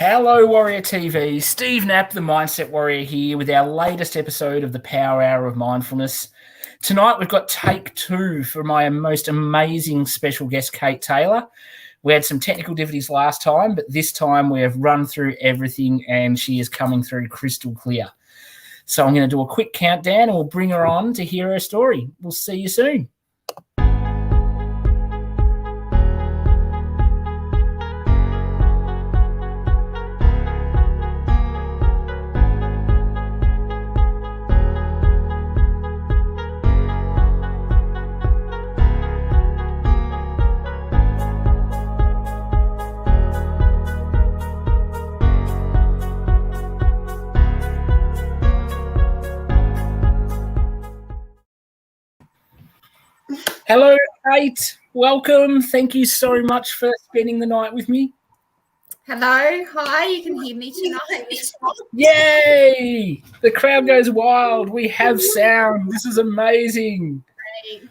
Hello, Warrior TV. Steve Knapp, the Mindset Warrior, here with our latest episode of the Power Hour of Mindfulness. Tonight, we've got take two for my most amazing special guest, Kate Taylor. We had some technical difficulties last time, but this time we have run through everything and she is coming through crystal clear. So I'm going to do a quick countdown and we'll bring her on to hear her story. We'll see you soon. Hello, Kate. Welcome. Thank you so much for spending the night with me. Hello. Hi. You can hear me tonight. Yay! The crowd goes wild. We have sound. This is amazing.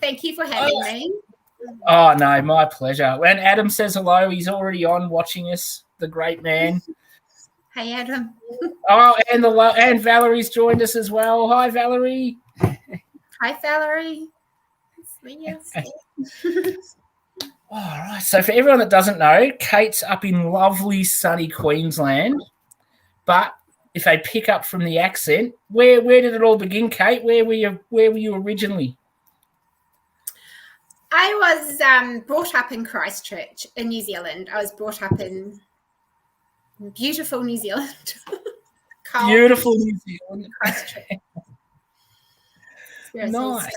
Thank you for having me. Oh, no, my pleasure. And Adam says hello. He's already on watching us, the great man. Hey, Adam. Oh, and Valerie's joined us as well. Hi, Valerie. Hi, Valerie. Yes. All right. So for everyone that doesn't know, Kate's up in lovely sunny Queensland. But if they pick up from the accent, where did it all begin, Kate? Where were you originally? I was brought up in Christchurch in New Zealand. I was brought up in beautiful New Zealand. Beautiful New Zealand. Christchurch. Nice.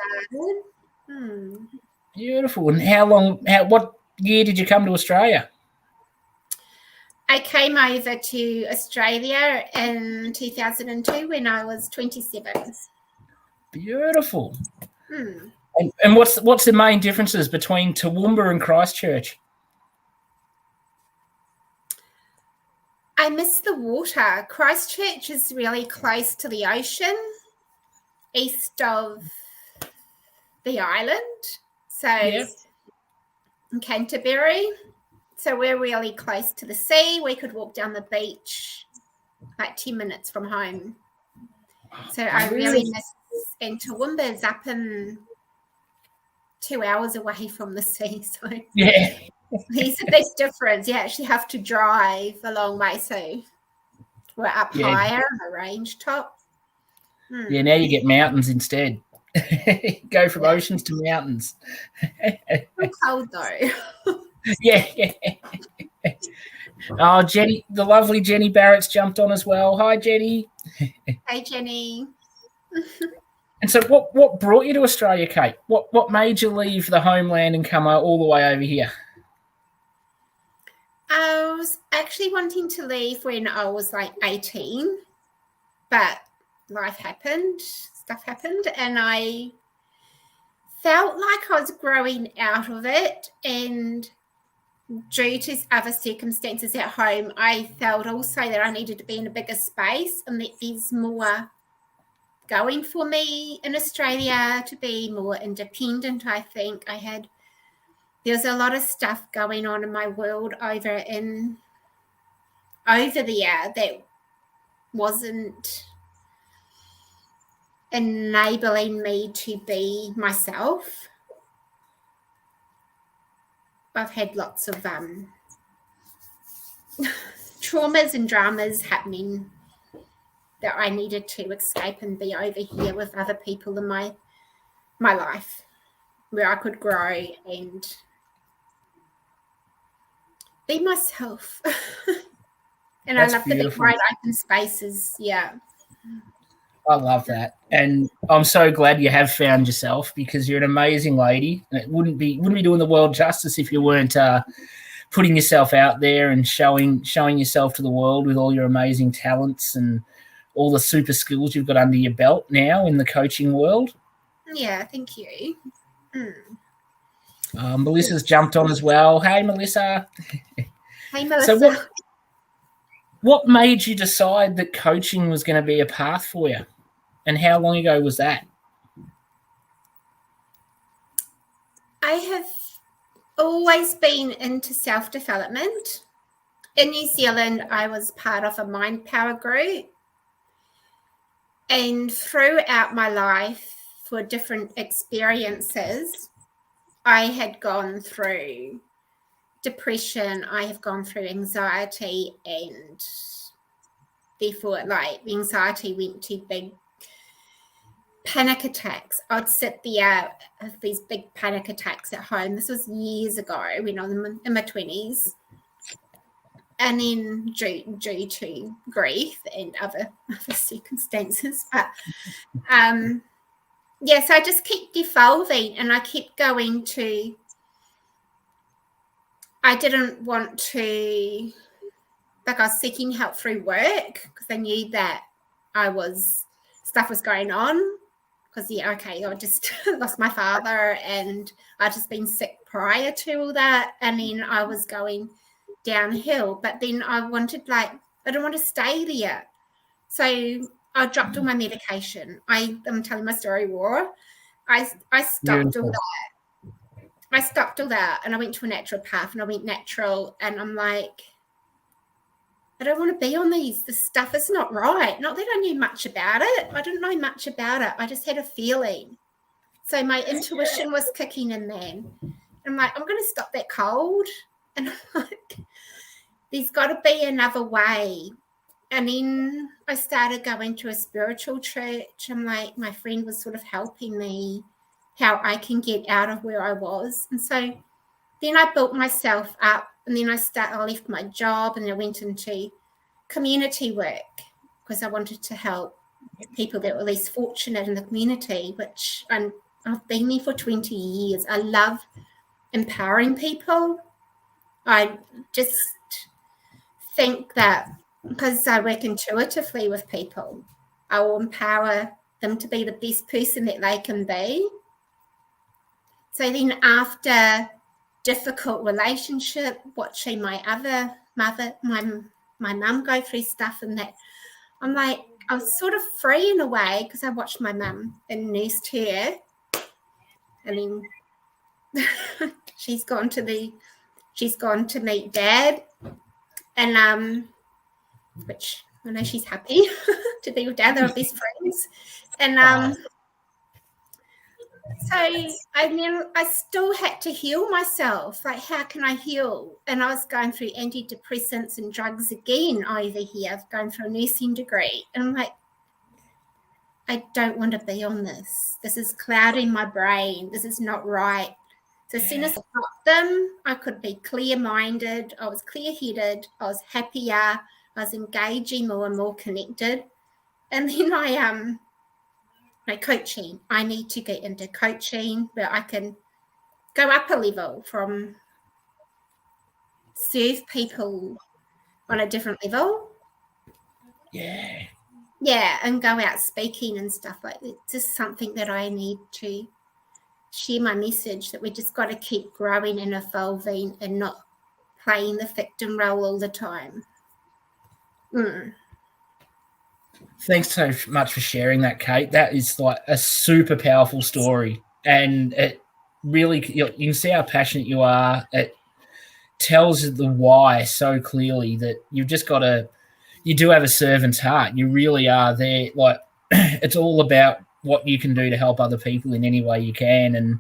Beautiful. And what year did you come to Australia? I came over to Australia in 2002 when I was 27. Beautiful. And what's the main differences between Toowoomba and Christchurch? I miss the water. Christchurch is really close to the ocean, east of the island, so in Canterbury. So we're really close to the sea. We could walk down the beach like 10 minutes from home. So I really miss, and Toowoomba's up in 2 hours away from the sea. So yeah, there's a big difference. You actually have to drive a long way. So we're up higher on a range top. Yeah, now you get mountains instead. Go from oceans to mountains. I'm cold though. yeah. Oh, Jenny, the lovely Jenny Barrett's jumped on as well. Hi, Jenny. Hey, Jenny. And so what brought you to Australia, Kate? What made you leave the homeland and come all the way over here? I was actually wanting to leave when I was like 18, but life happened. Stuff happened and I felt like I was growing out of it, and due to other circumstances at home, I felt also that I needed to be in a bigger space and that there's more going for me in Australia to be more independent. I think there's a lot of stuff going on in my world over there that wasn't enabling me to be myself. I've had lots of traumas and dramas happening that I needed to escape and be over here with other people in my life where I could grow and be myself. And I love the big wide open spaces. Yeah. I love that, and I'm so glad you have found yourself, because you're an amazing lady, and it wouldn't be doing the world justice if you weren't putting yourself out there and showing yourself to the world with all your amazing talents and all the super skills you've got under your belt now in the coaching world. Yeah, thank you. Melissa's jumped on as well. Hey, Melissa. Hey, Melissa. So what made you decide that coaching was going to be a path for you? And how long ago was that? I have always been into self-development. in New Zealand, I was part of a mind power group. And throughout my life, for different experiences, I had gone through depression, I have gone through anxiety, and therefore, like, the anxiety went to big panic attacks. I'd sit there with these big panic attacks at home. This was years ago when I was in my 20s. And then due to grief and other circumstances. But so I just kept devolving, and I kept going to, I didn't want to, like, I was seeking help through work because I knew that stuff was going on. Because, I just lost my father, and I'd just been sick prior to all that. And then I was going downhill, but then I didn't want to stay there. So I dropped all my medication. I'm telling my story, War. I stopped all that. I stopped all that, and I went to a naturopath, and I went natural, and I'm like, I don't want to be on these. This stuff is not right. Not that I knew much about it. I didn't know much about it. I just had a feeling. So my intuition was kicking in then. I'm like, I'm going to stop that cold. And I'm like, there's got to be another way. And then I started going to a spiritual church. I'm like, my friend was sort of helping me how I can get out of where I was. And so then I built myself up, and then I left my job, and I went into community work because I wanted to help people that were less fortunate in the community, which I've been there for 20 years. I love empowering people. I just think that because I work intuitively with people, I will empower them to be the best person that they can be. So then after difficult relationship, watching my mum go through stuff and that, I'm like, I was sort of free in a way because I watched my mum and nursed her. And then she's gone to meet Dad, and which I know she's happy to be with Dad. They were best friends, and so I still had to heal myself. Like, how can I heal? And I was going through antidepressants and drugs again over here, going through a nursing degree, and I'm like, I don't want to be on this. This is clouding my brain. This is not right. So as soon as I stopped them, I could be clear-minded. I was clear-headed. I was happier. I was engaging more and more connected. And then my coaching. I need to get into coaching where I can go up a level, from serve people on a different level. Yeah, and go out speaking and stuff like that. It's just something that I need to share my message, that we just got to keep growing and evolving and not playing the victim role all the time. Thanks so much for sharing that, Kate. That is like a super powerful story, and it really, you can see how passionate you are. It tells the why so clearly, that you've just got you do have a servant's heart. You really are there. Like, it's all about what you can do to help other people in any way you can. And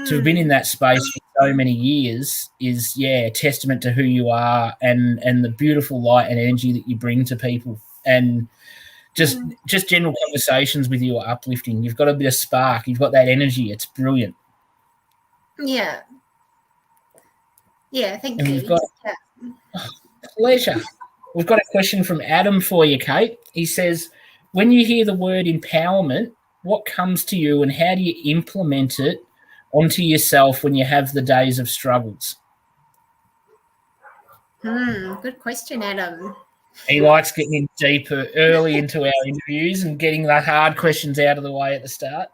to have been in that space for so many years is, a testament to who you are and the beautiful light and energy that you bring to people. And just general conversations with you are uplifting. You've got a bit of spark. You've got that energy. It's brilliant. Yeah. Yeah, thank you. Pleasure. We've got a question from Adam for you, Kate. He says, when you hear the word empowerment, what comes to you and how do you implement it onto yourself when you have the days of struggles? Good question, Adam. He likes getting in deeper early into our interviews and getting the hard questions out of the way at the start.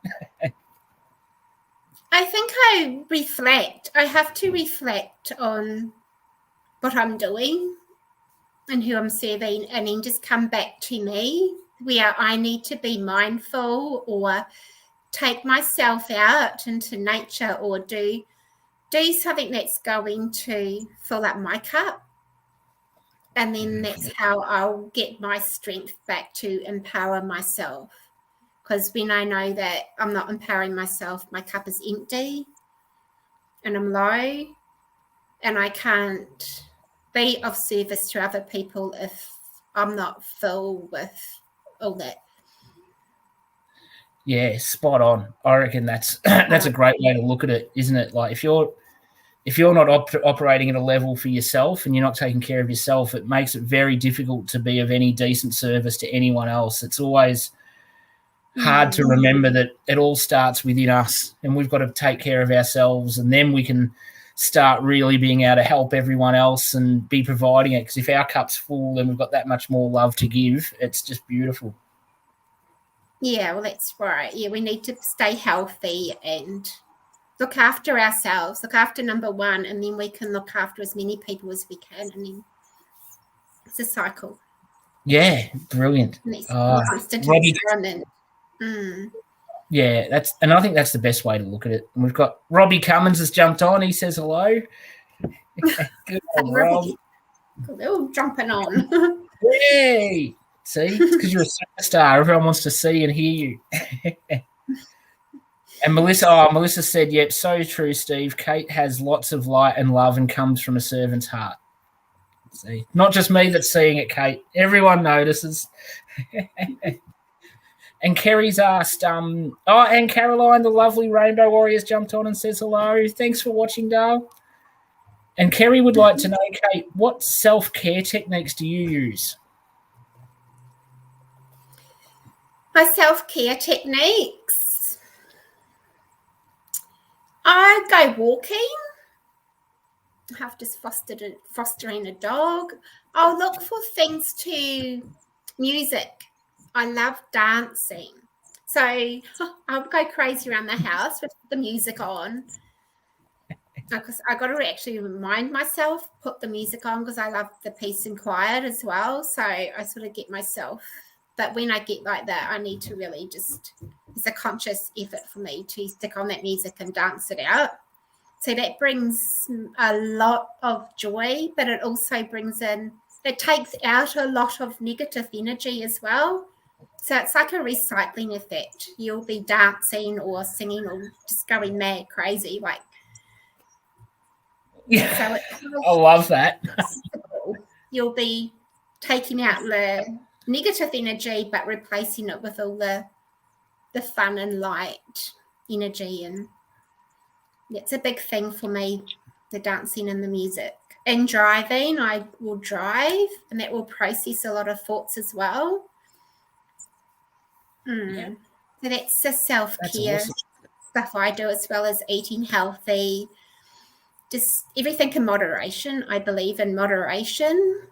I think I reflect. I have to reflect on what I'm doing and who I'm serving, and then just come back to me, where I need to be mindful or take myself out into nature or do something that's going to fill up my cup. And then that's how I'll get my strength back to empower myself. Because when I know that I'm not empowering myself, my cup is empty and I'm low, and I can't be of service to other people if I'm not filled with all that. Yeah, spot on. I reckon that's a great way to look at it, isn't it? Like if you're not operating at a level for yourself and you're not taking care of yourself, it makes it very difficult to be of any decent service to anyone else. It's always hard to remember that it all starts within us, and we've got to take care of ourselves, and then we can start really being able to help everyone else and be providing it. Because if our cup's full and we've got that much more love to give, it's just beautiful. Yeah, well, that's right. Yeah, we need to stay healthy and look after ourselves, look after number one, and then we can look after as many people as we can, and then it's a cycle. Yeah, brilliant. Constant experiment. Yeah, and I think that's the best way to look at it. And we've got Robbie Cummins has jumped on. He says hello. Good old Rob. They're all jumping on. Yay! See, it's because you're a superstar. Everyone wants to see and hear you. And Melissa said, yep, so true, Steve. Kate has lots of light and love and comes from a servant's heart. See, not just me that's seeing it, Kate. Everyone notices. And Kerry's asked, and Caroline, the lovely Rainbow Warriors, jumped on and says hello. Thanks for watching, Dale. And Kerry would like to know, Kate, what self-care techniques do you use? My self-care techniques. I go walking. I have just fostering a dog. I'll look for things to music. I love dancing. So I'll go crazy around the house with the music on. Because I got to actually remind myself, put the music on, because I love the peace and quiet as well. So I sort of get myself. But when I get like that, I need to really it's a conscious effort for me to stick on that music and dance it out. So that brings a lot of joy, but it also it takes out a lot of negative energy as well. So it's like a recycling effect. You'll be dancing or singing or just going mad, crazy. Yeah, so I love that. You'll be taking out the negative energy, but replacing it with all the fun and light energy. And it's a big thing for me, the dancing and the music. And driving, I will drive, and that will process a lot of thoughts as well. Yeah. So that's the self-care stuff I do, as well as eating healthy. Just everything in moderation. I believe in moderation.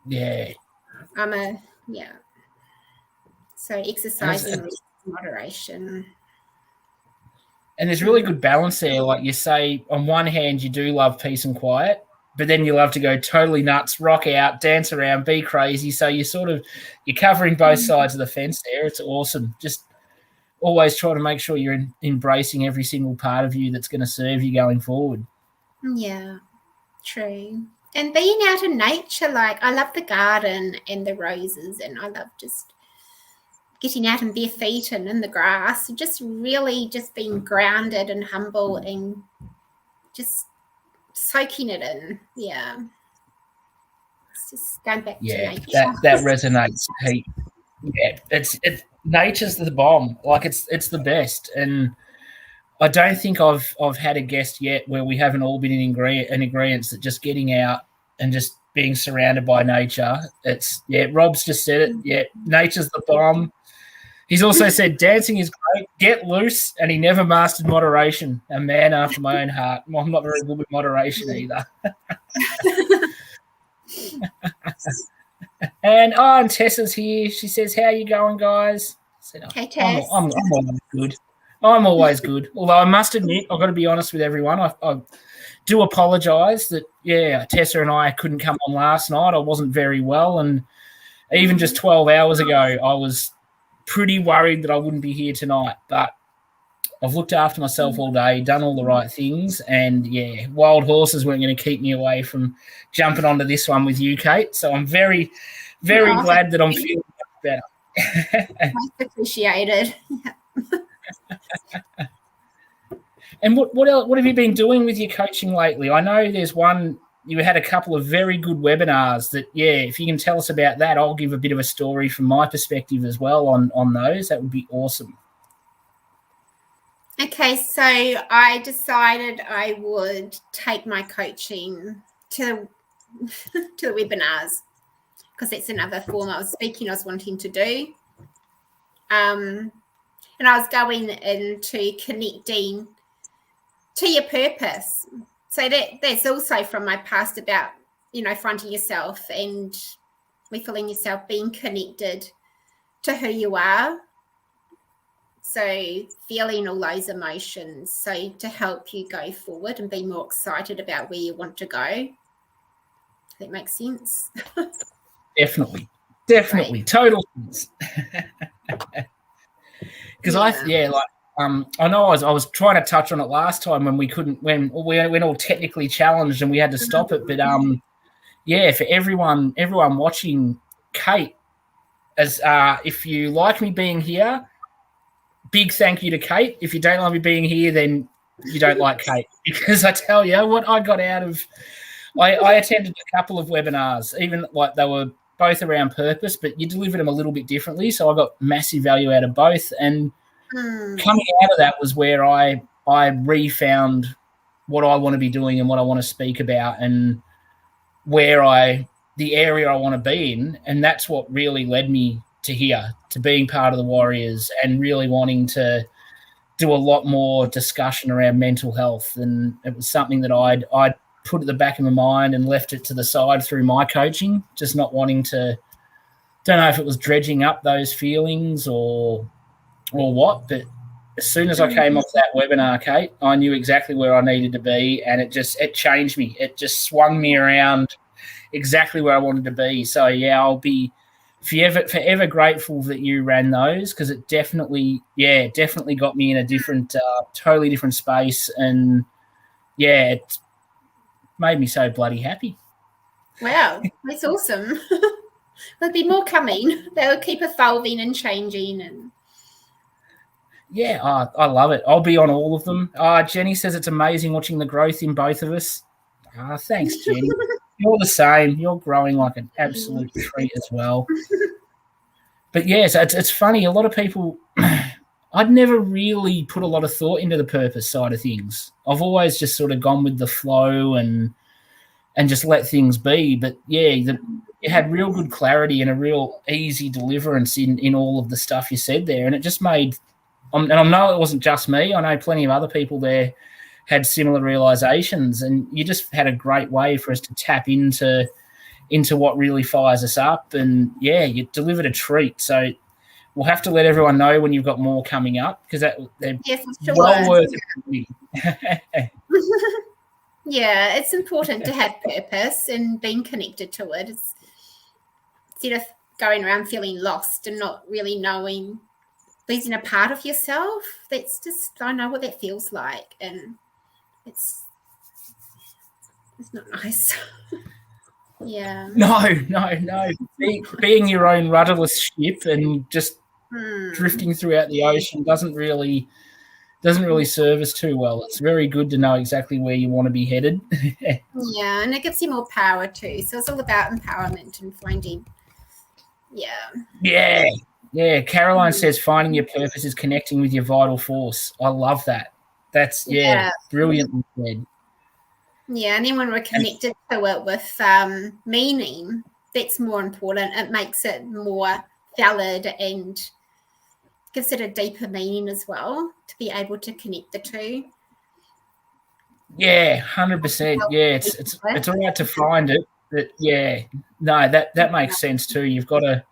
Yeah. So exercising in moderation. And there's really good balance there. Like you say, on one hand, you do love peace and quiet, but then you love to go totally nuts, rock out, dance around, be crazy. So you're covering both sides of the fence there. It's awesome. Just always try to make sure you're embracing every single part of you that's going to serve you going forward. Yeah, true. And being out in nature, I love the garden and the roses, and I love just getting out in bare feet and in the grass, just really just being grounded and humble and just soaking it in. Yeah. It's just going back to nature. That resonates. Yeah, nature's the bomb. It's the best. And I don't think I've had a guest yet where we haven't all been in agreement that just getting out and just being surrounded by nature. Rob's just said it. Yeah, nature's the bomb. He's also said dancing is great, get loose, and he never mastered moderation. A man after my own heart. Well, I'm not very good with moderation either. And Tessa's here. She says, how you going, guys? I said, hey, Tess. I'm always good. I'm always good. Although I must admit, I've got to be honest with everyone. I do apologise that, Tessa and I couldn't come on last night. I wasn't very well. And even just 12 hours ago, I was pretty worried that I wouldn't be here tonight. But I've looked after myself all day, done all the right things, and yeah, wild horses weren't going to keep me away from jumping onto this one with you, Kate. So I'm very, very glad that I'm feeling better. Most appreciated. And what else? What have you been doing with your coaching lately? I know there's one. You had a couple of very good webinars that, yeah, if you can tell us about that, I'll give a bit of a story from my perspective as well on those. That would be awesome. Okay, so I decided I would take my coaching to the webinars because it's another form I was wanting to do. And I was going into connecting to your purpose. So that's also from my past about, finding yourself and refilling yourself, being connected to who you are. So feeling all those emotions, so to help you go forward and be more excited about where you want to go. That makes sense. Definitely, right. Total sense. Because I know I was trying to touch on it last time when we all technically challenged and we had to stop it. But for everyone watching, Kate, as if you like me being here, big thank you to Kate. If you don't like me being here, then you don't like Kate, because I tell you what I got out of. I attended a couple of webinars, even like they were both around purpose, but you delivered them a little bit differently. So I got massive value out of both. And coming out of that was where I refound what I want to be doing and what I want to speak about and the area I want to be in. And that's what really led me to here, to being part of the Warriors and really wanting to do a lot more discussion around mental health. And it was something that I'd put at the back of my mind and left it to the side through my coaching, just not wanting to, don't know if it was dredging up those feelings or what, but as soon as I came off that webinar, Kate, I knew exactly where I needed to be, and it changed me. It just swung me around exactly where I wanted to be. So yeah, I'll be forever grateful that you ran those, because it definitely got me in a different, totally different space, and yeah, it made me so bloody happy. Wow, that's awesome. There'll be more coming. They'll keep evolving and changing. And yeah, I love it. I'll be on all of them. Jenny says it's amazing watching the growth in both of us. Thanks, Jenny. You're the same. You're growing like an absolute treat as well. But yes, it's funny. A lot of people, I'd never really put a lot of thought into the purpose side of things. I've always just sort of gone with the flow and just let things be. But yeah, you had real good clarity and a real easy deliverance in all of the stuff you said there. And it just made, and I know it wasn't just me. I know plenty of other people there had similar realizations, and you just had a great way for us to tap into what really fires us up. And yeah, you delivered a treat. So we'll have to let everyone know when you've got more coming up, because they're well worth it. Yeah, it's important to have purpose and being connected to it. It's instead of going around feeling lost and not really knowing, losing a part of yourself. That's just, I know what that feels like, and it's not nice. Yeah. No. Being your own rudderless ship and just drifting throughout the ocean doesn't really serve us too well. It's very good to know exactly where you want to be headed. Yeah, and it gives you more power too. So it's all about empowerment and finding. Yeah. Caroline says finding your purpose is connecting with your vital force. I love that. That's brilliantly said. Yeah, and then when we're connected to it with meaning, that's more important. It makes it more valid and gives it a deeper meaning as well, to be able to connect the two. Yeah, 100%. Yeah, it's all right to find it, but yeah, no, that makes sense too. You've got to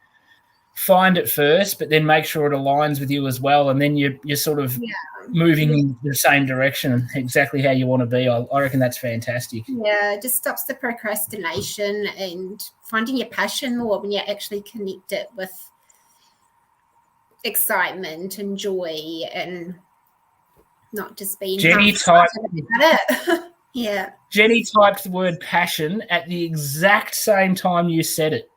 find it first, but then make sure it aligns with you as well, and then you're sort of moving in the same direction, exactly how you want to be. I reckon that's fantastic. Yeah, it just stops the procrastination and finding your passion more when you actually connect it with excitement and joy and not just being Jenny half-hearted about it. Yeah. Jenny typed the word passion at the exact same time you said it.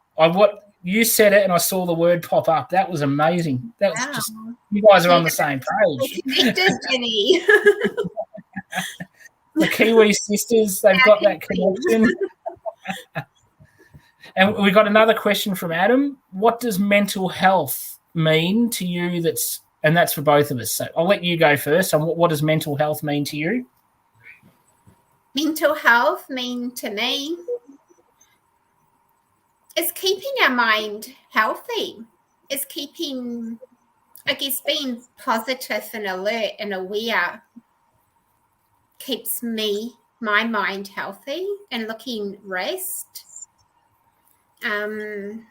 You said it and I saw the word pop up. That was amazing. That was just, you guys are on the same page. We're connected, Jenny. The Kiwi sisters, they've got that connection. And we got another question from Adam. What does mental health mean to you? That's for both of us. So I'll let you go first. And what does mental health mean to you? Mental health mean to me is keeping our mind healthy. It's keeping, I guess, being positive and alert and aware keeps my mind healthy and looking rest. I don't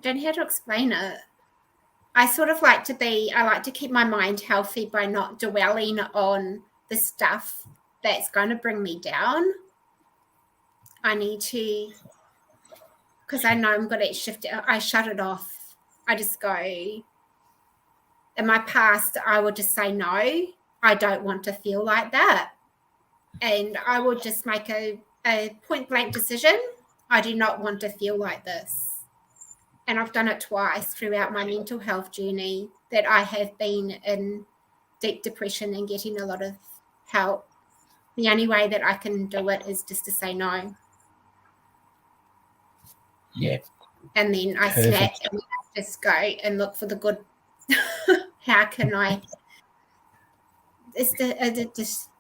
know how to explain it. I like to keep my mind healthy by not dwelling on the stuff that's going to bring me down. I need to, because I know I'm going to shift it. I shut it off. I just go, in my past, I would just say, no, I don't want to feel like that. And I would just make a point blank decision. I do not want to feel like this. And I've done it twice throughout my mental health journey that I have been in deep depression and getting a lot of help. The only way that I can do it is just to say no. Yeah. And then I snap and I just go and look for the good. How can I?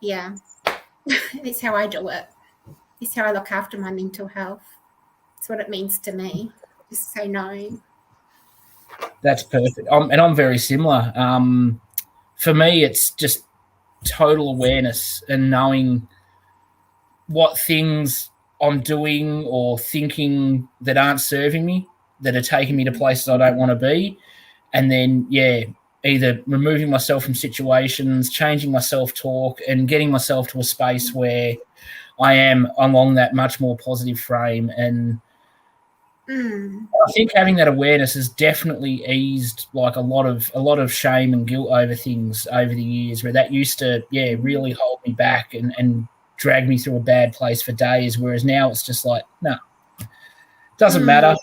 Yeah. That's how I do it. It's how I look after my mental health. It's what it means to me. Just say no. That's perfect. I'm very similar. For me, it's just total awareness and knowing what things I'm doing or thinking that aren't serving me, that are taking me to places I don't want to be. And then, either removing myself from situations, changing my self-talk and getting myself to a space where I am along that much more positive frame. And I think having that awareness has definitely eased like a lot of shame and guilt over things over the years, where that used to, really hold me back and drag me through a bad place for days. Whereas now it's just like, no, doesn't matter.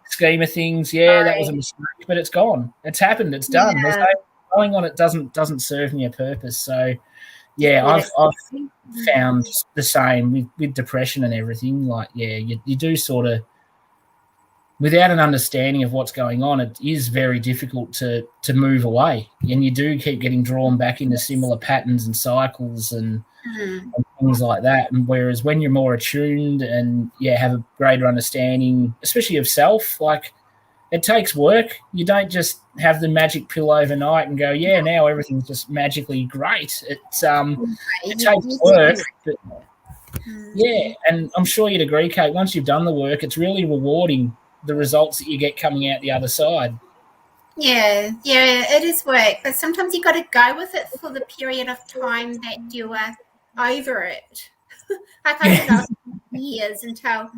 Scheme of things, that was a mistake, but it's gone. It's happened. It's done. There's no going on. It doesn't serve me a purpose. So, I've found the same with depression and everything. Like, you do sort of, without an understanding of what's going on, it is very difficult to move away, and you do keep getting drawn back into similar patterns and cycles and things like that. And whereas when you're more attuned and have a greater understanding, especially of self, like, it takes work. You don't just have the magic pill overnight and go, now everything's just magically great. It takes work. But, and I'm sure you'd agree, Kate, once you've done the work, it's really rewarding, the results that you get coming out the other side. Yeah, it is work, but sometimes you got to go with it for the period of time that you are over it. Like I don't know, years until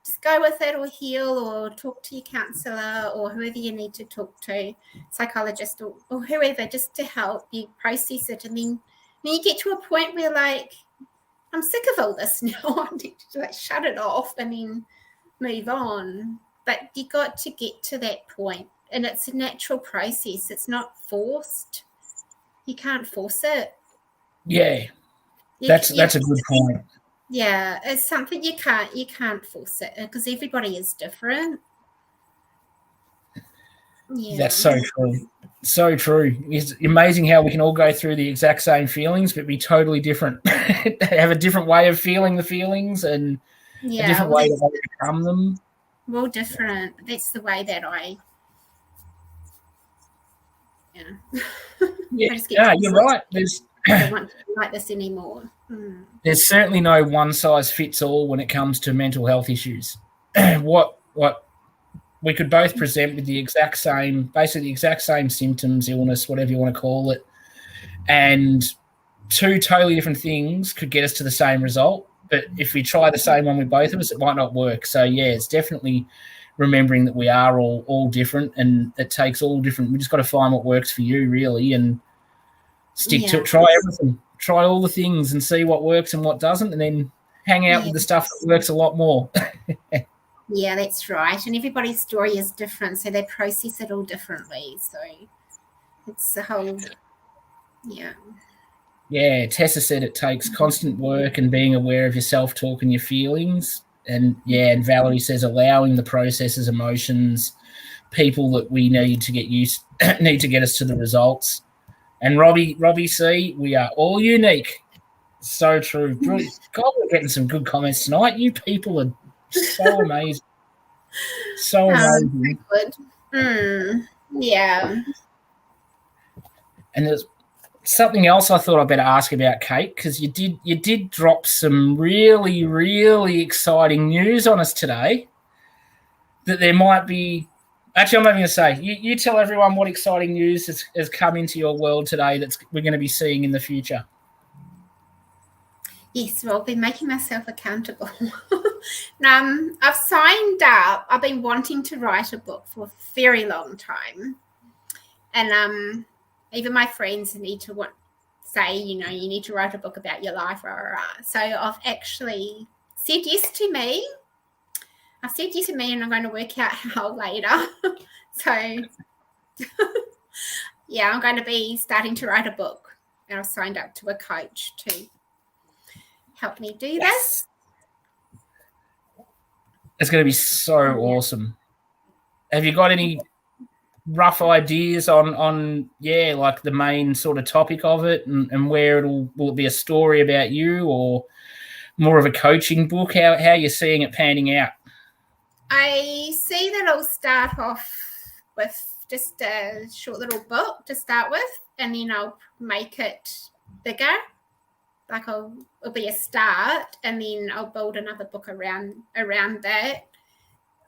just go with it, or heal, or talk to your counsellor or whoever you need to talk to, psychologist or whoever, just to help you process it. And then you get to a point where, like, I'm sick of all this now. I need to shut it off and then move on. But you got to get to that point, and it's a natural process. It's not forced. You can't force it. Yeah, that's a good point. Yeah, it's something you can't force it, because everybody is different. Yeah, that's so true. So true. It's amazing how we can all go through the exact same feelings, but be totally different. Have a different way of feeling the feelings and a different way to overcome them. We're all different. That's the way that I. You're right. I don't want to be like this anymore. There's certainly no one size fits all when it comes to mental health issues. What we could both present with basically the exact same symptoms, illness, whatever you want to call it, and two totally different things could get us to the same result. But if we try the same one with both of us, it might not work. So it's definitely remembering that we are all different, and it takes all different. We just got to find what works for you, really, and stick to it. Try everything. Try all the things and see what works and what doesn't, and then hang out with the stuff that works a lot more. Yeah, that's right. And everybody's story is different, so they process it all differently. So it's the whole, Yeah, Tessa said it takes constant work and being aware of your self-talk and your feelings. And Valerie says allowing the processes, emotions, people that we need to get us to the results. And Robbie C, we are all unique. So true. God, we're getting some good comments tonight. You people are so amazing. So amazing. Good. Yeah. And there's something else I thought I'd better ask about, Kate, because you did drop some really, really exciting news on us today. That there might be. Actually, I'm not even going to say. You tell everyone what exciting news has come into your world today that we're going to be seeing in the future. Yes, well, I've been making myself accountable. I've signed up. I've been wanting to write a book for a very long time. And even my friends need to say, you need to write a book about your life. So I've actually said yes to me. I've said yes to me, and I'm going to work out how later. So, I'm going to be starting to write a book. And I've signed up to a coach to help me do this. It's going to be so awesome. Have you got any rough ideas on like the main sort of topic of it and where will it be a story about you or more of a coaching book? How are you seeing it panning out? I see that I'll start off with just a short little book to start with, and then I'll make it bigger. Like it'll be a start, and then I'll build another book around that,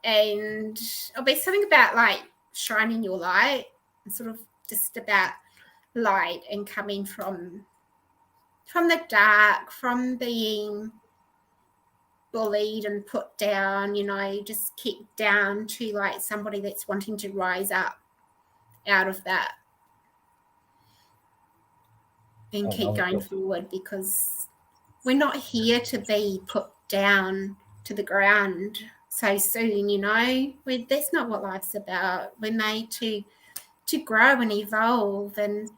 and it'll be something about like shining your light, and sort of just about light and coming from the dark, from being bullied and put down, just kicked down to like somebody that's wanting to rise up out of that and keep going forward, because we're not here to be put down to the ground so soon, that's not what life's about. We're made to grow and evolve, and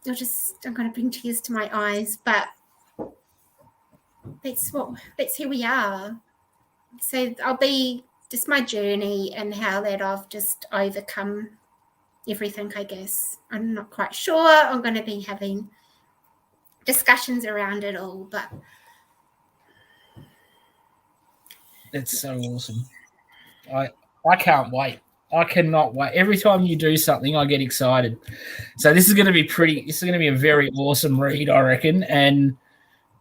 I'm going to bring tears to my eyes, but that's who we are. So I'll be just my journey and how that I've just overcome everything, I guess. I'm not quite sure. I'm going to be having discussions around it all, but it's so awesome. I can't wait. I cannot wait. Every time you do something, I get excited. So this is going to be a very awesome read, I reckon. And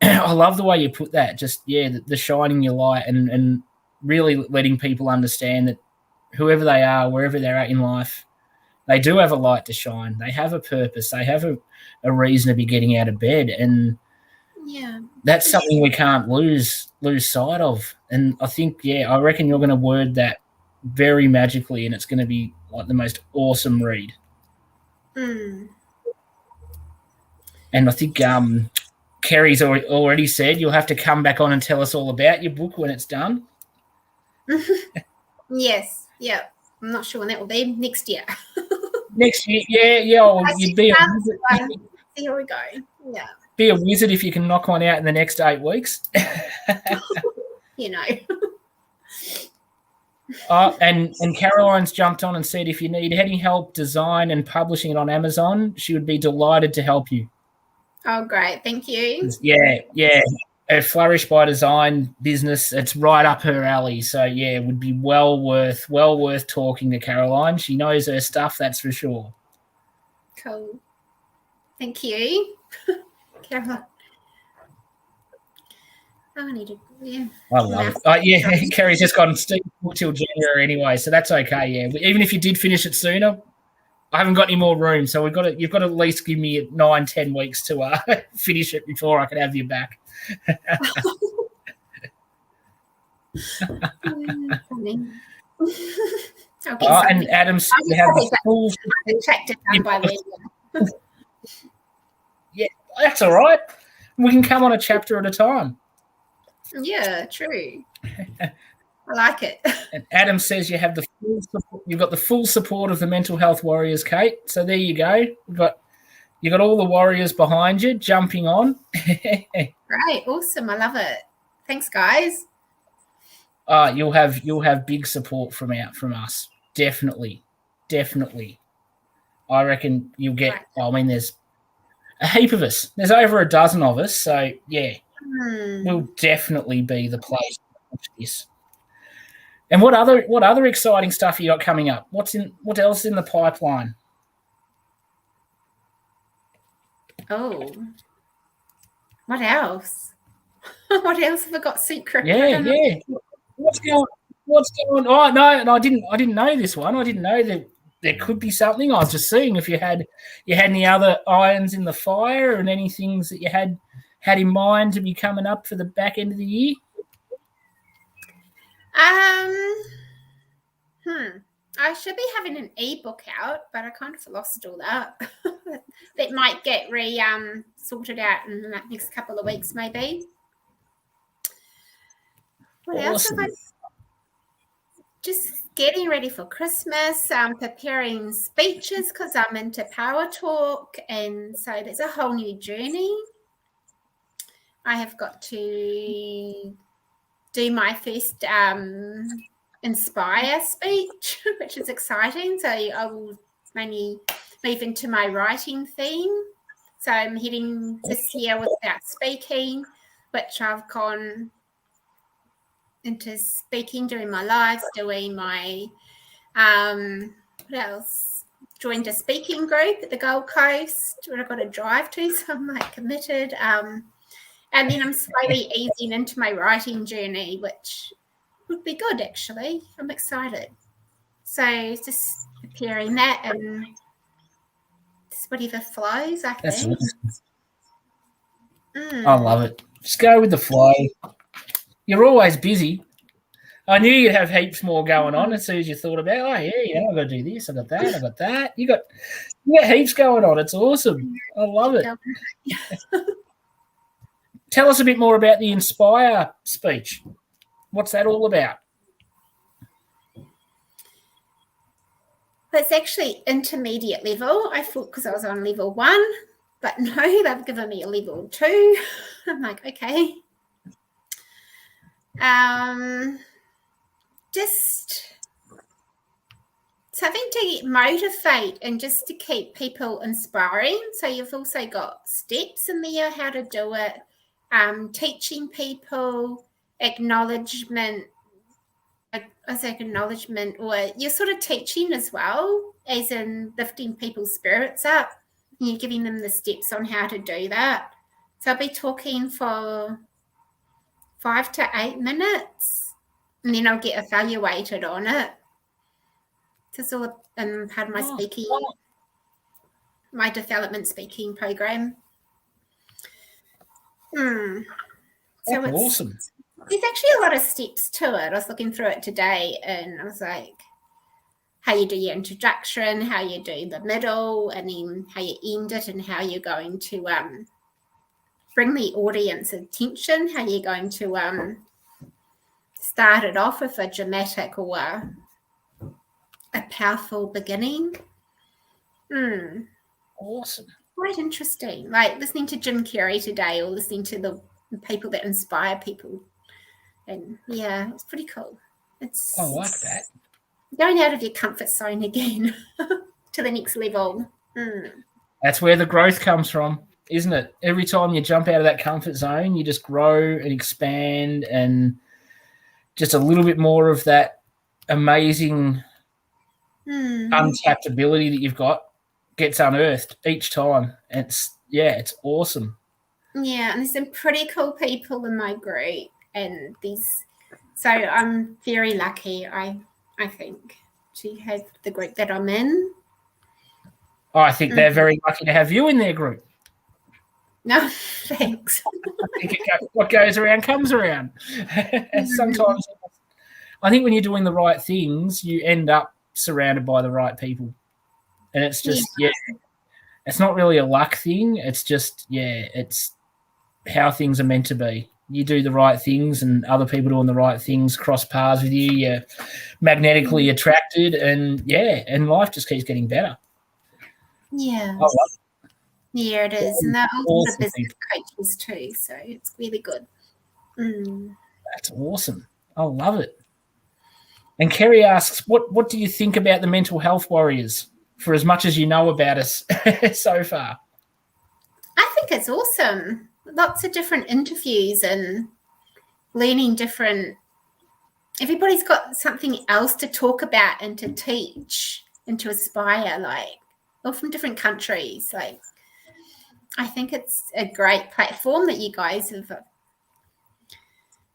I love the way you put that. Just, the shining your light and really letting people understand that whoever they are, wherever they're at in life, they do have a light to shine. They have a purpose. They have a reason to be getting out of bed. And that's something we can't lose sight of. And I think, I reckon you're going to word that very magically, and it's going to be like the most awesome read. And I think Kerry's already said you'll have to come back on and tell us all about your book when it's done. Yes, I'm not sure when that will be. Next year. Next year, you'd be a wizard. See how we go. Yeah. Be a wizard if you can knock one out in the next 8 weeks. And Caroline's jumped on and said if you need any help design and publishing it on Amazon, she would be delighted to help you. Oh, great. Thank you. Yeah. A Flourish by Design business, it's right up her alley. So, it would be well worth talking to Caroline. She knows her stuff, that's for sure. Cool. Thank you, Caroline. I need to, I love it. Kerry's just got Steve book till January anyway, so that's okay. Even if you did finish it sooner, I haven't got any more room, so you've got to at least give me 9-10 weeks to finish it before I can have you back. Funny. I'll get And Adam said you have the full. chapter done by then. Yeah, that's all right. We can come on a chapter at a time. Yeah, true. I like it. And Adam says you have the full support, you've got the full support of the mental health warriors, Kate. So there you go. You got all the warriors behind you jumping on. Right, awesome. I love it. Thanks, guys. You'll have big support from us. Definitely. I reckon you'll get. Right. I mean, there's a heap of us. There's over a dozen of us. So yeah, we'll definitely be the place for this. And what other exciting stuff you got coming up? What else in the pipeline? Oh, what else? What else have I got secret? Yeah. What's going? Oh no, and I didn't know this one. I didn't know that there could be something. I was just seeing if you had any other irons in the fire and any things that you had in mind to be coming up for the back end of the year. I should be having an ebook out, but I kind of lost all that. That might get sorted out in the next couple of weeks, maybe. What else have I? Just getting ready for Christmas. Preparing speeches because I'm into power talk, and so there's a whole new journey. I have got to do my first Inspire speech, which is exciting. So I will mainly move into my writing theme. So I'm heading this year without speaking, which I've gone into speaking, doing my lives, doing my what else? Joined a speaking group at the Gold Coast, where I've got to drive to, so I'm like committed. And then I'm slowly easing into my writing journey, which would be good, actually. I'm excited. So just preparing that and just whatever flows, I think. That's awesome. I love it. Just go with the flow. You're always busy. I knew you'd have heaps more going on as soon as you thought about, I've got to do this, I got that. You got heaps going on. It's awesome. I love it. Tell us a bit more about the Inspire speech. What's that all about? Well, it's actually intermediate level. I thought because I was on level 1, but no, they've given me a level 2. I'm like, okay. Just something to motivate and just to keep people inspiring. So you've also got steps in there, how to do it, teaching people, acknowledgement, or you're sort of teaching as well, as in lifting people's spirits up. And you're giving them the steps on how to do that. So I'll be talking for 5 to 8 minutes, and then I'll get evaluated on it. This is all part of my speaking, my development speaking program. So it's awesome. There's actually a lot of steps to it. I was looking through it today, and I was like, how you do your introduction, how you do the middle, and then how you end it, and how you're going to bring the audience attention, how you're going to start it off with a dramatic or a powerful beginning. Awesome. Quite interesting. Like listening to Jim Carrey today, or listening to the people that inspire people. And yeah, it's pretty cool. I like that. Going out of your comfort zone again to the next level. That's where the growth comes from, isn't it? Every time you jump out of that comfort zone, you just grow and expand, and just a little bit more of that amazing untapped ability that you've got gets unearthed each time. It's awesome. Yeah, and there's some pretty cool people in my group, and so I'm very lucky, I think, to have the group that I'm in. I think they're very lucky to have you in their group. No, thanks. I think what goes around comes around. Sometimes I think when you're doing the right things, you end up surrounded by the right people. And it's just, it's not really a luck thing. It's just, it's how things are meant to be. You do the right things and other people doing the right things cross paths with you. You're magnetically attracted and life just keeps getting better. Yeah. I love it. Yeah, it is. And they're all the business coaches too. So it's really good. That's awesome. I love it. And Kerry asks, what do you think about the mental health warriors for as much as you know about us so far? I think it's awesome. Lots of different interviews and learning different. Everybody's got something else to talk about and to teach and to aspire, like, all from different countries. Like, I think it's a great platform that you guys have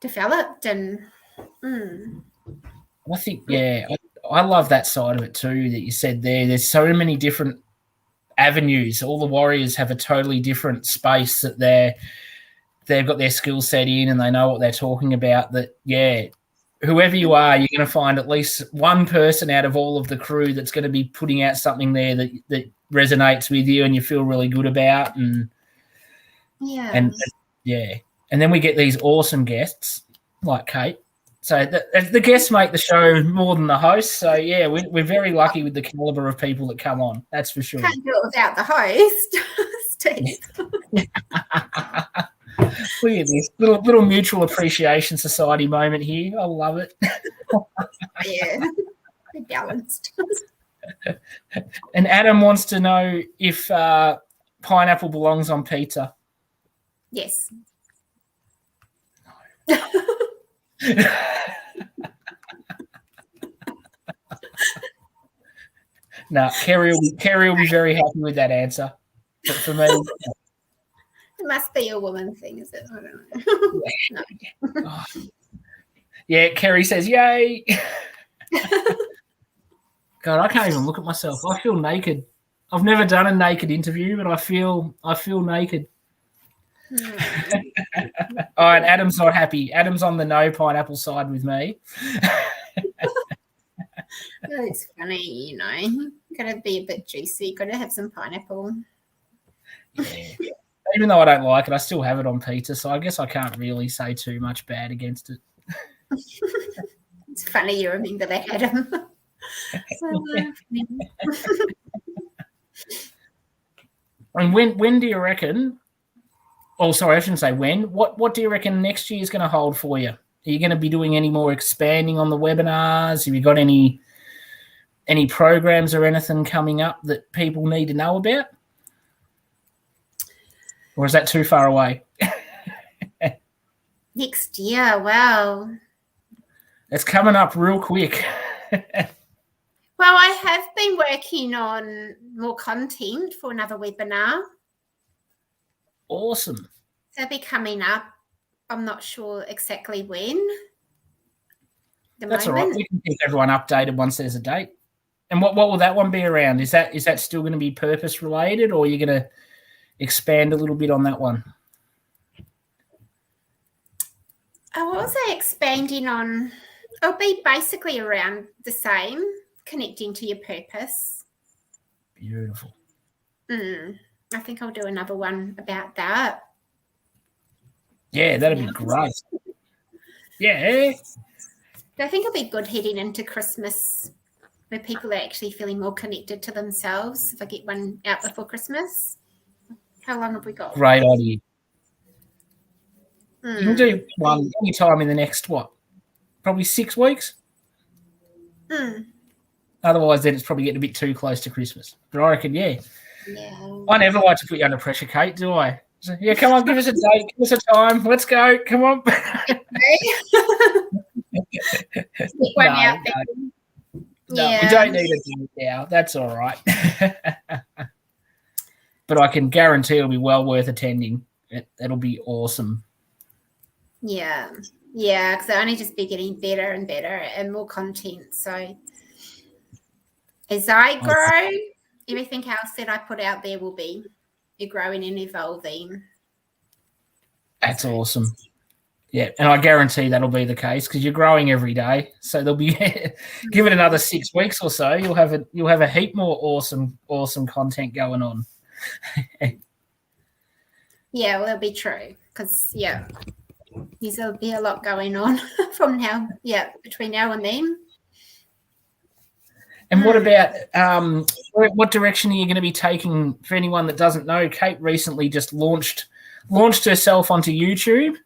developed. And I think, I love that side of it too that you said there. There's so many different avenues. All the warriors have a totally different space that they've got their skill set in and they know what they're talking about. That, whoever you are, you're going to find at least one person out of all of the crew that's going to be putting out something there that resonates with you and you feel really good about. And then we get these awesome guests like Kate. So the guests make the show more than the hosts. So, we're very lucky with the caliber of people that come on. That's for sure. Can't do it without the host, Steve. Look at this little mutual appreciation society moment here. I love it. Yeah, they're balanced. And Adam wants to know if pineapple belongs on pizza. Yes. No, Kerry will be very happy with that answer. But for me, it must be a woman thing, is it? I don't know. No. Yeah, Kerry says, "Yay!" God, I can't even look at myself. I feel naked. I've never done a naked interview, but I feel naked. All right, Adam's not happy. Adam's on the no pineapple side with me. It's funny, Got to be a bit juicy. Got to have some pineapple. Yeah. Even though I don't like it, I still have it on pizza, so I guess I can't really say too much bad against it. It's funny you remember that, Adam. And when do you reckon? Oh, sorry, I shouldn't say when. What do you reckon next year is going to hold for you? Are you going to be doing any more expanding on the webinars? Have you got any programs or anything coming up that people need to know about? Or is that too far away? Next year, wow. It's coming up real quick. Well, I have been working on more content for another webinar. Awesome. So it'll be coming up. I'm not sure exactly when. That's all right. We can keep everyone updated once there's a date. And what will that one be around? Is that still going to be purpose related, or are you going to expand a little bit on that one? I was expanding on. It'll be basically around the same, connecting to your purpose. Beautiful. I think I'll do another one about that. Yeah, that'd be great. Yeah. I think it'll be good heading into Christmas, where people are actually feeling more connected to themselves. If I get one out before Christmas. How long have we got? Great idea. You can do one any time in the next, probably 6 weeks? Otherwise, then it's probably getting a bit too close to Christmas. But I reckon, yeah. I never like to put you under pressure, Kate, do I? So, yeah, come on, give us a date, give us a time. Let's go. Come on. No, we don't need a date now. That's all right. But I can guarantee it'll be well worth attending. It'll be awesome. Yeah, because I only just be getting better and better and more content. So as I grow, everything else that I put out there will be growing and evolving. That's awesome. Yeah, and I guarantee that'll be the case because you're growing every day. So there'll be give it another 6 weeks or so, you'll have a heap more awesome content going on. Yeah, well, it'll be true because there'll be a lot going on from now. Yeah, between now and then. And what about what direction are you going to be taking? For anyone that doesn't know, Kate recently just launched herself onto YouTube.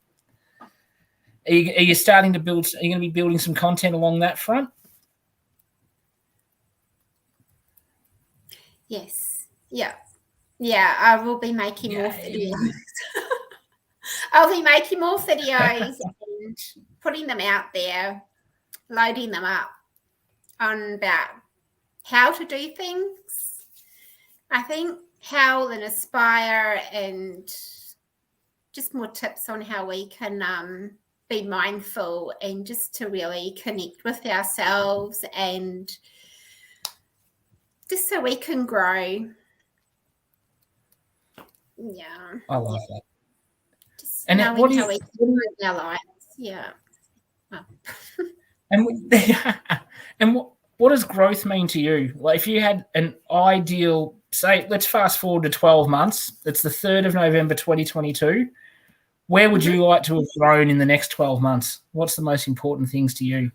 Are you starting to build? Are you going to be building some content along that front? Yes. Yeah. I will be making more videos. I'll be making more videos and putting them out there, loading them up on about how to do things. I think how and aspire and just more tips on how we can be mindful and just to really connect with ourselves and just so we can grow. Yeah. I love that. Just and knowing how we can grow in our lives. Yeah. Oh. And what does growth mean to you? Like if you had an ideal, say, let's fast forward to 12 months. It's the 3rd of November, 2022. Where would you like to have grown in the next 12 months? What's the most important things to you?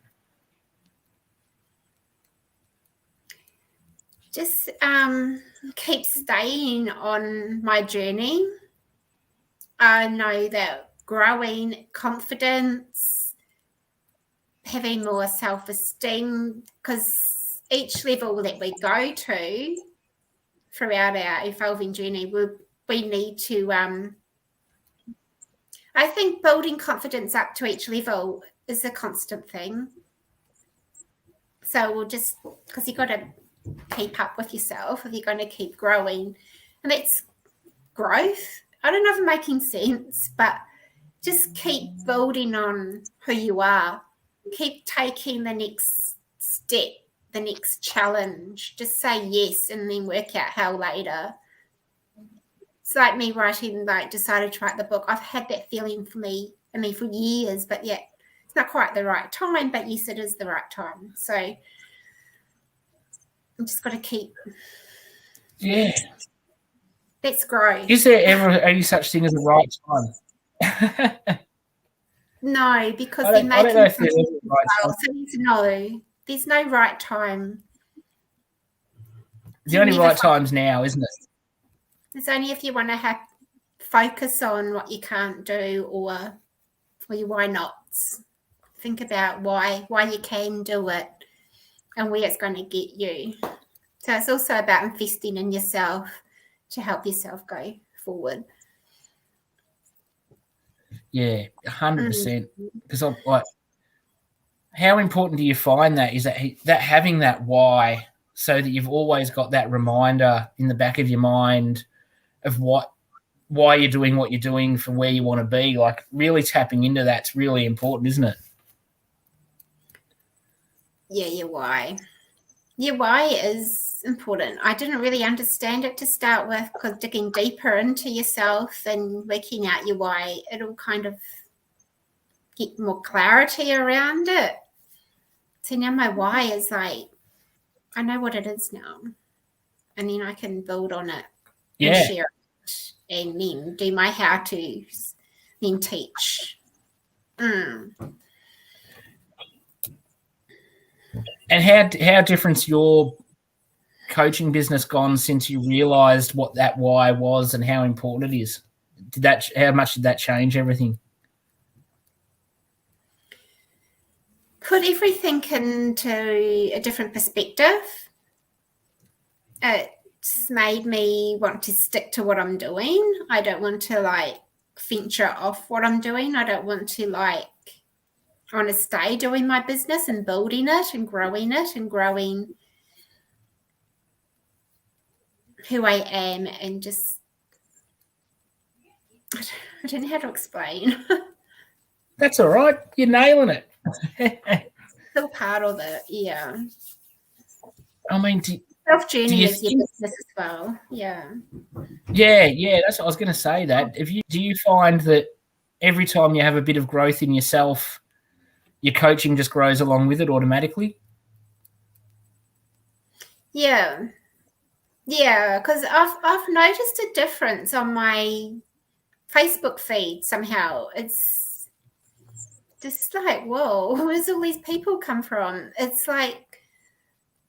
Just keep staying on my journey. I know that growing confidence, having more self-esteem, because each level that we go to throughout our evolving journey, we need to I think building confidence up to each level is a constant thing. So we'll just, because you've got to keep up with yourself if you're going to keep growing. And that's growth. I don't know if I'm making sense, but just keep building on who you are. Keep taking the next step, the next challenge. Just say yes and then work out how later. It's like me decided to write the book. I've had that feeling for years, but yet it's not quite the right time, but yes, it is the right time. So I'm just got to keep. Yeah. Let's grow. Is there ever any such thing as a right time? No, because they're making there's no right time. The only right time's now, isn't it? It's only if you want to focus on what you can't do or your why nots. Think about why you can do it and where it's going to get you. So it's also about investing in yourself to help yourself go forward. Yeah, 100%. Because how important do you find that? Is that having that why, so that you've always got that reminder in the back of your mind of why you're doing what you're doing for where you want to be? Like really tapping into that's really important, isn't it? Yeah, your why. Your why is important. I didn't really understand it to start with, because digging deeper into yourself and working out your why, it'll kind of get more clarity around it. So now my why is I know what it is now, and then I can build on it and share it and then do my how-tos, then teach. And how different's your coaching business gone since you realised what that why was and how important it is? How much did that change everything? Put everything into a different perspective. It's made me want to stick to what I'm doing. I don't want to venture off what I'm doing. I don't want to I want to stay doing my business and building it and growing who I am, and just I don't know how to explain. That's all right. You're nailing it. Still part of it, yeah. I mean, self-journey is your business as well. Yeah. Yeah. That's what I was going to say. That do you find that every time you have a bit of growth in yourself, your coaching just grows along with it automatically. Yeah, because I've noticed a difference on my Facebook feed somehow. It's just like, whoa, where's all these people come from? It's like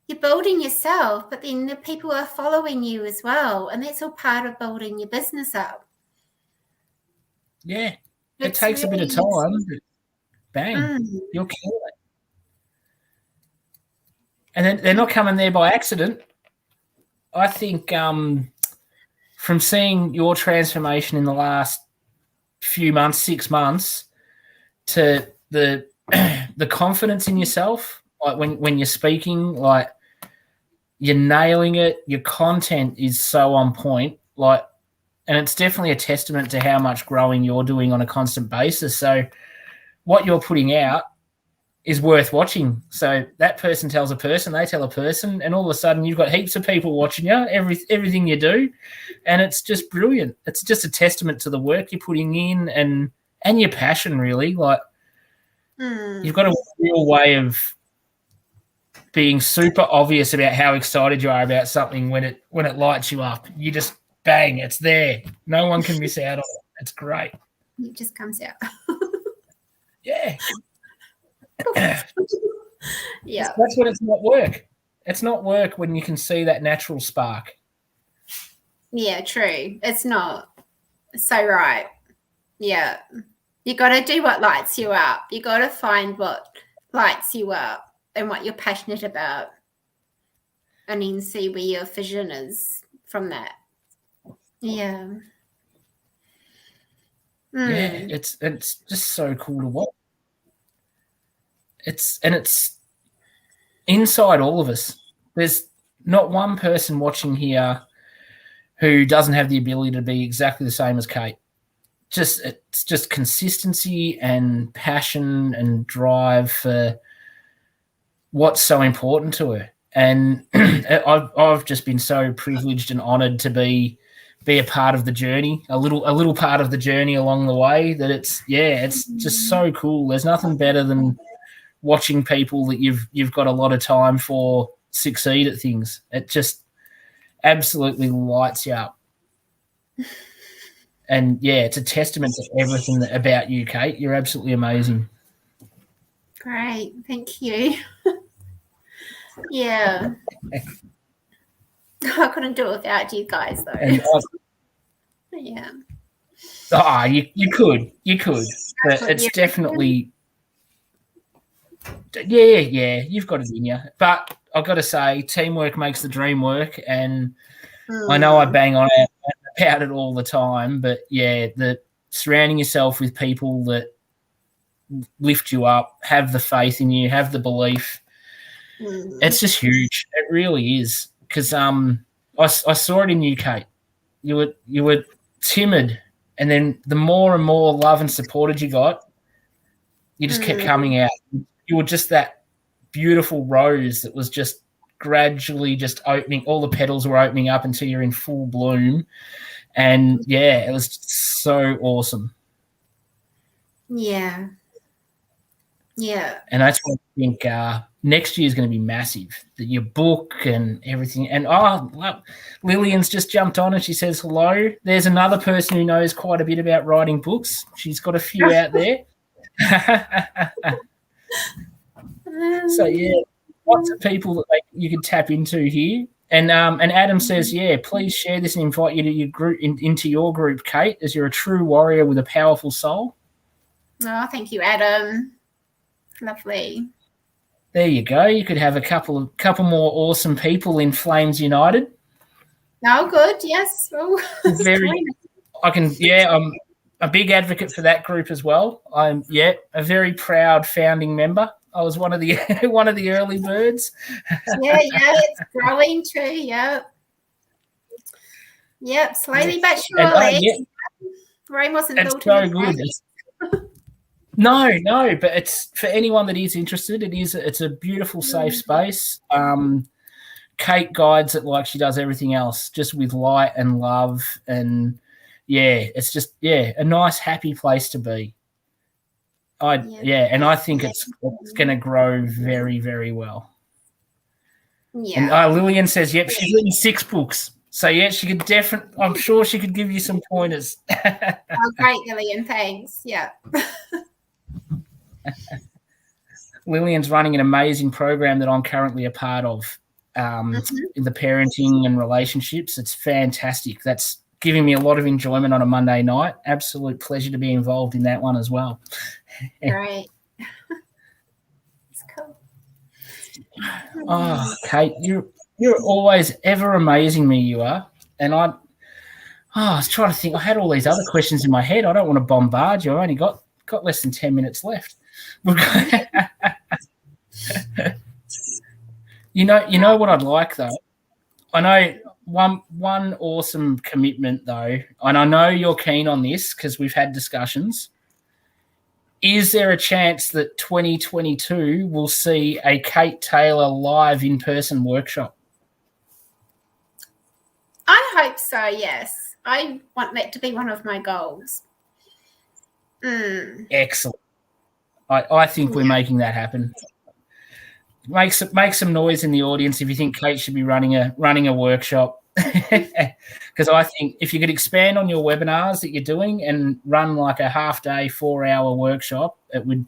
you're building yourself, but then the people are following you as well, and that's all part of building your business up. Yeah, it takes a bit of time, but bang, you'll kill it. And then they're not coming there by accident. I think from seeing your transformation in the last few months, 6 months, to the confidence in yourself, like when you're speaking, like you're nailing it. Your content is so on point, like, and it's definitely a testament to how much growing you're doing on a constant basis. So what you're putting out is worth watching. So that person tells a person, they tell a person, and all of a sudden you've got heaps of people watching you, everything you do, and it's just brilliant. It's just a testament to the work you're putting in and your passion, really. Like, you've got a real way of being super obvious about how excited you are about something when it lights you up. You just bang, it's there. No one can miss out on it. It's great. It just comes out. Yeah. Yeah. That's when it's not work. It's not work when you can see that natural spark. Yeah, true. It's not. So right. Yeah. You got to do what lights you up. You got to find what lights you up and what you're passionate about, and then see where your vision is from that. Yeah. Yeah, it's just so cool to watch. It's inside all of us. There's not one person watching here who doesn't have the ability to be exactly the same as Kate. It's just consistency and passion and drive for what's so important to her. And I've just been so privileged and honoured to be a part of the journey, a little part of the journey along the way. That it's just so cool. There's nothing better than watching people that you've got a lot of time for succeed at things. It just absolutely lights you up. And yeah, it's a testament to everything about you, Kate. You're absolutely amazing. Great, thank you. Yeah. I couldn't do it without you guys, though. Yeah. Oh, you could, but it's definitely. Yeah, you've got it in you. But I've got to say, teamwork makes the dream work, and I know I bang on about it all the time, but yeah, the surrounding yourself with people that lift you up, have the faith in you, have the belief, it's just huge. It really is. Because I saw it in you, Kate. You were timid, and then the more and more love and support you got, you just kept coming out. You were just that beautiful rose that was just gradually just opening. All the petals were opening up until you're in full bloom. And, yeah, it was just so awesome. Yeah. Yeah. And that's what I think next year is going to be massive. Your book and everything. And, Lillian's just jumped on and she says hello. There's another person who knows quite a bit about writing books. She's got a few out there. So, yeah, lots of people that you can tap into here. And Adam says, yeah, please share this and invite you to your group into your group, Kate, as you're a true warrior with a powerful soul. Oh, thank you, Adam. Lovely. There you go. You could have a couple more awesome people in Flames United. Oh, good. Yes. Oh, I'm a big advocate for that group as well. I'm a very proud founding member. I was one of the early birds. Yeah, it's growing too. Yep, slowly but surely. Rome wasn't built in a day. No, but it's for anyone that is interested. It's a beautiful, safe space. Kate guides it like she does everything else, just with light and love, and it's just a nice, happy place to be. And I think it's going to grow very, very well. Yeah. And Lillian says, yep, she's written 6 books. So, she could definitely, I'm sure she could give you some pointers. Oh, great, Lillian. Thanks. Yeah. Lillian's running an amazing program that I'm currently a part of in the parenting and relationships. It's fantastic. That's giving me a lot of enjoyment on a Monday night. Absolute pleasure to be involved in that one as well. Right. It's cool. Oh, Kate, you're always ever amazing me, you are. And I was trying to think. I had all these other questions in my head. I don't want to bombard you. I only got less than 10 minutes left. You know what I'd like though? I know one awesome commitment though, and I know you're keen on this because we've had discussions. Is there a chance that 2022 will see a Kate Taylor live in-person workshop? I hope so, yes. I want that to be one of my goals. Excellent. I think we're making that happen. Make some noise in the audience if you think Kate should be running a workshop. Because I think if you could expand on your webinars that you're doing and run like a half-day, 4-hour workshop, it'd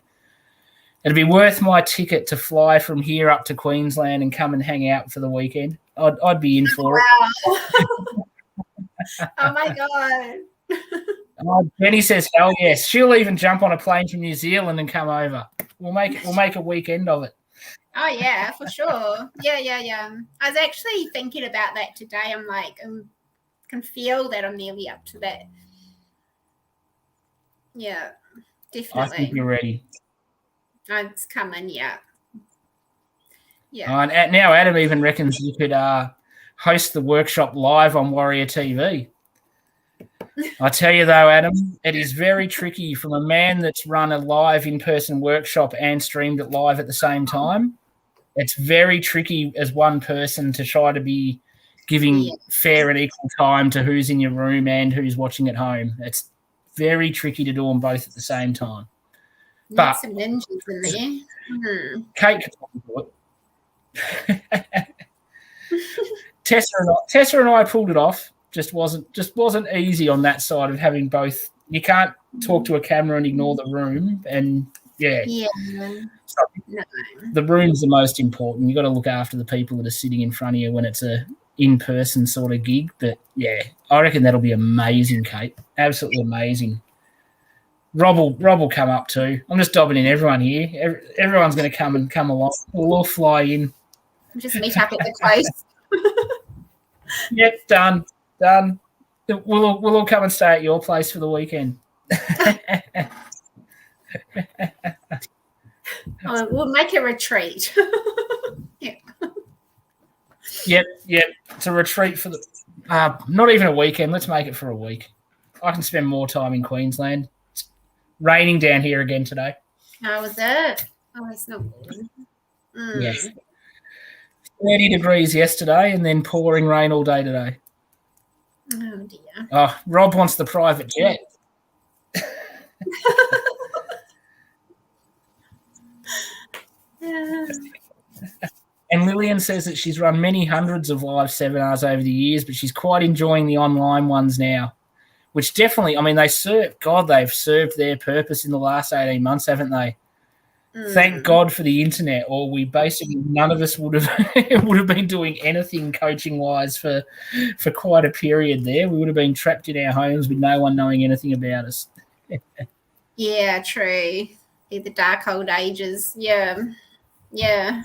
be worth my ticket to fly from here up to Queensland and come and hang out for the weekend. I'd be in for it. Oh my God. Jenny says, hell yes. She'll even jump on a plane from New Zealand and come over. We'll make a weekend of it. Oh yeah, for sure. Yeah. I was actually thinking about that today. I'm like, I can feel that I'm nearly up to that. Yeah, definitely. I think you're ready. It's coming, yeah. And now Adam even reckons you could host the workshop live on Warrior TV. I tell you though, Adam, it is very tricky from a man that's run a live in-person workshop and streamed it live at the same time. It's very tricky as one person to try to be giving fair and equal time to who's in your room and who's watching at home. It's very tricky to do them both at the same time. But some ninjas in there. Kate could probably do it. Tessa and I pulled it off. Just wasn't easy on that side of having both. You can't talk to a camera and ignore the room, and so the room's the most important. You got to look after the people that are sitting in front of you when it's a in-person sort of gig. But I reckon that'll be amazing, Kate. Absolutely amazing. Rob will come up too. I'm just dobbing in everyone here. Everyone's going to come along. We'll all fly in. Just meet up at the close. Yep, done. We'll all come and stay at your place for the weekend. We'll make a retreat. Yep. It's a retreat for the not even a weekend. Let's make it for a week. I can spend more time in Queensland. It's raining down here again today. How was it? Oh, it's not good. Yeah. 30 degrees yesterday and then pouring rain all day today. Oh, dear. Oh, Rob wants the private jet. And Lillian says that she's run many hundreds of live seminars over the years, but she's quite enjoying the online ones now, which definitely, they've served their purpose in the last 18 months, haven't they? Thank God for the internet, or we basically none of us would have been doing anything coaching wise for quite a period there. We would have been trapped in our homes with no one knowing anything about us. Yeah, true. The dark old ages. Yeah. Yeah.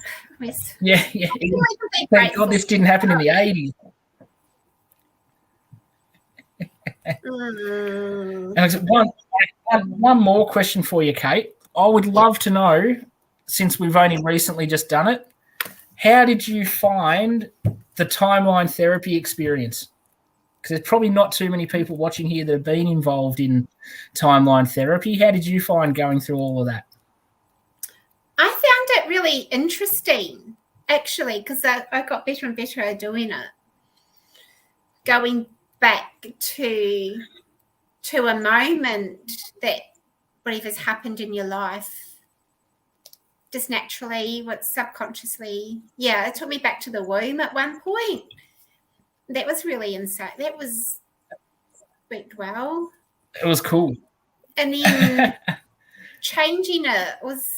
Thank God this didn't happen in the 80s. And one more question for you, Kate. I would love to know, since we've only recently just done it, how did you find the timeline therapy experience? Because there's probably not too many people watching here that have been involved in timeline therapy. How did you find going through all of that? I found it really interesting, actually, because I got better and better at doing it. Going back to to a moment that whatever's happened in your life, just naturally, what's subconsciously, it took me back to the womb at one point. That was really insane. That was worked well. It was cool. And then changing it was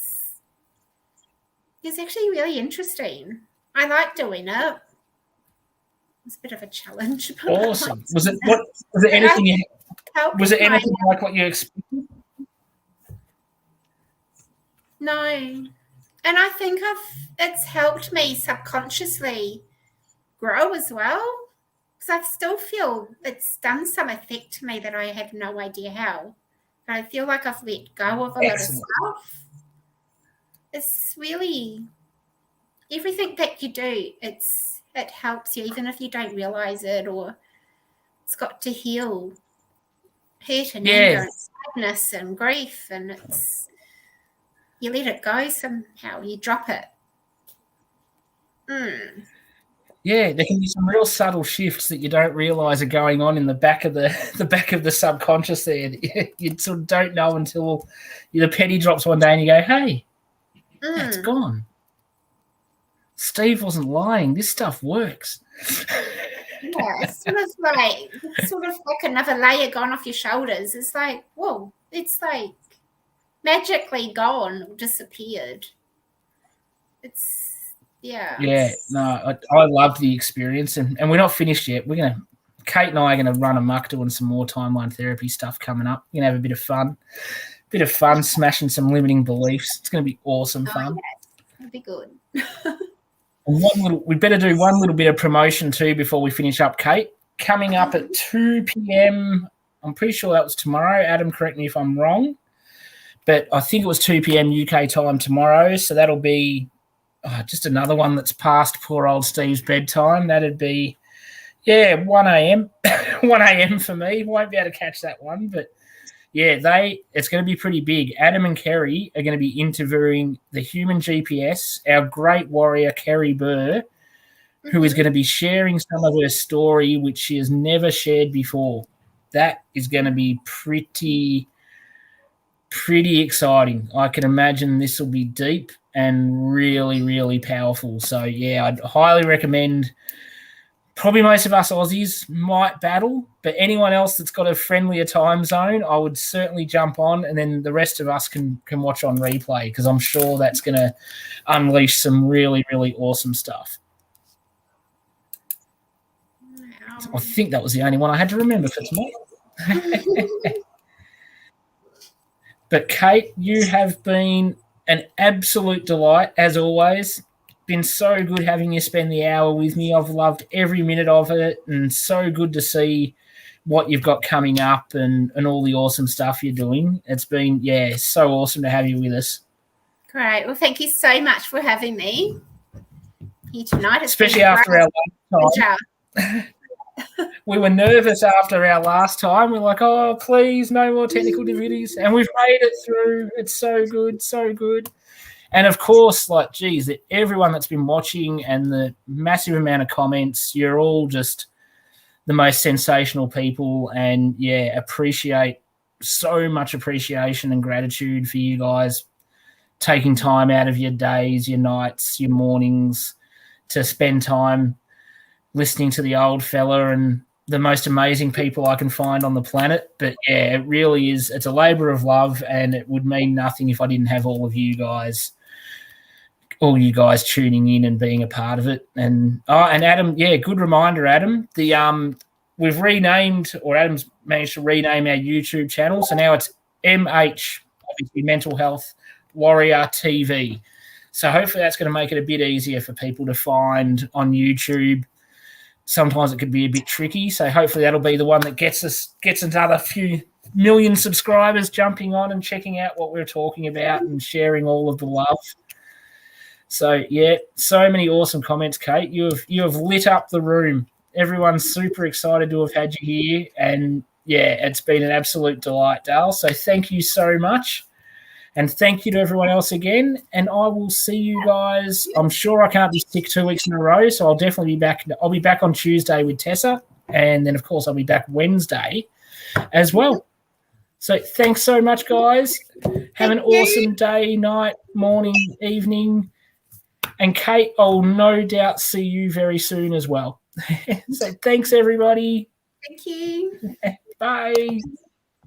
actually really interesting. I like doing it. It's a bit of a challenge. Awesome. Was it anything like what you expected? No. And I think it's helped me subconsciously grow as well. Because I still feel it's done some effect to me that I have no idea how. But I feel like I've let go of a lot of stuff. It's really everything that you do, it helps you, even if you don't realize it, or it's got to heal hurt and anger and sadness and grief, and you let it go somehow, you drop it. Yeah, there can be some real subtle shifts that you don't realise are going on in the back of the subconscious there. You sort of don't know until the penny drops one day and you go, hey, that's gone. Steve wasn't lying. This stuff works. Yeah, it's sort of like another layer gone off your shoulders. It's like, whoa, it's like magically gone or disappeared. Yeah, no, I loved the experience, and we're not finished yet. Kate and I are going to run amok doing some more timeline therapy stuff coming up. We're going to have a bit of fun smashing some limiting beliefs. It's going to be awesome fun. Yes. It'll be good. We better do one little bit of promotion too before we finish up, Kate. Coming up at 2 p.m, I'm pretty sure that was tomorrow. Adam, correct me if I'm wrong, but I think it was 2 p.m. UK time tomorrow, so that'll be just another one that's past poor old Steve's bedtime. That'd be, 1 a.m. 1 a.m. for me. Won't be able to catch that one, but it's going to be pretty big. Adam and Kerry are going to be interviewing the human GPS, our great warrior, Kerry Burr, who is going to be sharing some of her story, which she has never shared before. That is going to be pretty exciting. I can imagine this will be deep and really, really powerful. So, I'd highly recommend. Probably most of us Aussies might battle, but anyone else that's got a friendlier time zone, I would certainly jump on, and then the rest of us can watch on replay, because I'm sure that's going to unleash some really, really awesome stuff. Wow. I think that was the only one I had to remember for tonight. But Kate, you have been an absolute delight, as always. Been so good having you spend the hour with me. I've loved every minute of it, and so good to see what you've got coming up and all the awesome stuff you're doing. It's been, so awesome to have you with us. Great. Well, thank you so much for having me here tonight. Especially after our last time. We were nervous after our last time. We're like, oh, please, no more technical difficulties. And we've made it through. It's so good, so good. And, of course, everyone that's been watching and the massive amount of comments, you're all just the most sensational people, and, appreciate so much appreciation and gratitude for you guys taking time out of your days, your nights, your mornings to spend time listening to the old fella and the most amazing people I can find on the planet. But, it really is. It's a labour of love, and it would mean nothing if I didn't have all you guys tuning in and being a part of it. And Adam, good reminder, Adam. We've renamed, or Adam's managed to rename our YouTube channel. So now it's MH, obviously Mental Health Warrior TV. So hopefully that's going to make it a bit easier for people to find on YouTube. Sometimes it could be a bit tricky. So hopefully that'll be the one that gets another few million subscribers jumping on and checking out what we're talking about and sharing all of the love. So, so many awesome comments, Kate. You have lit up the room. Everyone's super excited to have had you here. And, it's been an absolute delight, Dale. So thank you so much. And thank you to everyone else again. And I will see you guys. I'm sure I can't be sick 2 weeks in a row, so I'll definitely be back. I'll be back on Tuesday with Tessa. And then, of course, I'll be back Wednesday as well. So thanks so much, guys. Have an Thank you. awesome day, night, morning, evening. And Kate, I'll no doubt see you very soon as well. So thanks, everybody. Thank you. Bye.